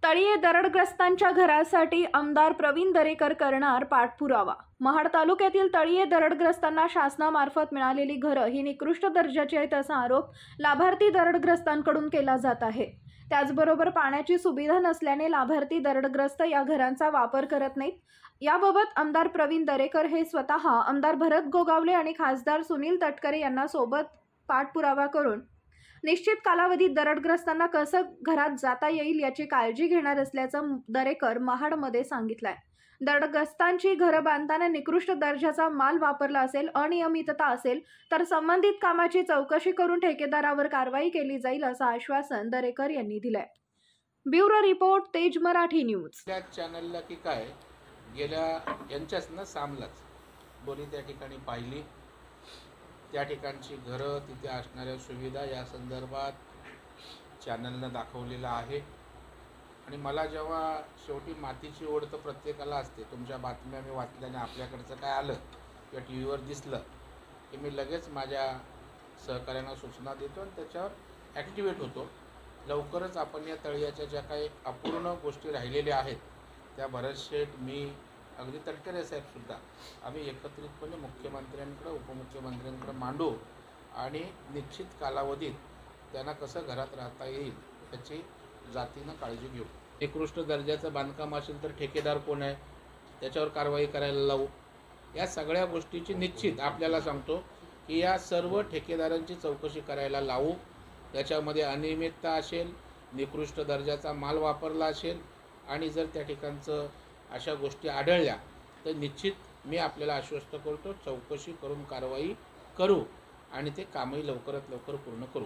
तळीये दरडग्रस्तांच्या घरासाठी आमदार प्रवीण दरेकर करणार पाठपुरावा। महाड तालुक्यातील तळीये दरडग्रस्तांना शासनामार्फत मिळालेली घरं ही निकृष्ट दर्जाची आहेत असा आरोप लाभार्थी दरडग्रस्तांकडून केला जात आहे। त्याचबरोबर पाण्याची सुविधा नसल्याने लाभार्थी दरडग्रस्त या घरांचा वापर करत नाहीत। याबाबत आमदार प्रवीण दरेकर हे स्वतः आमदार भरत गोगावले आणि खासदार सुनील तटकरे यांना सोबत पाठपुरावा करून निश्चित कालावधीत दरडग्रस्तांना कसं घरात जाता येईल याची काळजी घेणार असल्याचं दरेकर महाडमध्ये सांगितलंय। दरडग्रस्तांची घरं बांधताना निकृष्ट दर्जाचा माल वापरला असेल, अनियमितता असेल तर संबंधित कामाची चौकशी करून ठेकेदारावर कारवाई केली जाईल असं आश्वासन दरेकर यांनी दिलंय। ब्युरो रिपोर्ट, तेज मराठी न्यूज। त्या चॅनलला की काय गेल्या यांच्याच ना सामलाच बोली त्या ठिकाणी पाहिली, त्या ठिकाणची घरं, तिथे असणाऱ्या सुविधा या संदर्भात चॅनलनं दाखवलेलं आहे। आणि मला जेव्हा शेवटी मातीची ओढ तर प्रत्येकाला असते, तुमच्या बातम्या मी वाचल्याने आपल्याकडचं काय आलं किंवा टी व्हीवर दिसलं की मी लगेच माझ्या सहकार्यांना सूचना देतो आणि त्याच्यावर ॲक्टिवेट होतो। लवकरच आपण या तळीयाच्या ज्या काही अपूर्ण गोष्टी राहिलेल्या आहेत त्या भरत शेठ, मी, अगदी तटकरे साहेबसुद्धा आम्ही एकत्रितपणे मुख्यमंत्र्यांकडे, उपमुख्यमंत्र्यांकडे मांडू आणि निश्चित कालावधीत त्यांना कसं घरात राहता येईल याची जातीनं काळजी घेऊ। निकृष्ट दर्जाचं बांधकाम असेल तर ठेकेदार कोण आहे त्याच्यावर कारवाई करायला लावू। या सगळ्या गोष्टीची निश्चित आपल्याला सांगतो की या सर्व ठेकेदारांची चौकशी करायला लावू। त्याच्यामध्ये अनियमितता असेल, निकृष्ट दर्जाचा माल वापरला असेल आणि जर त्या ठिकाणचं अशा गोष्टी आढळल्या तर निश्चित मी आपल्याला आश्वस्त करतो, चौकशी करून कारवाई करू आणि ते कामही लवकरात लवकर पूर्ण करू।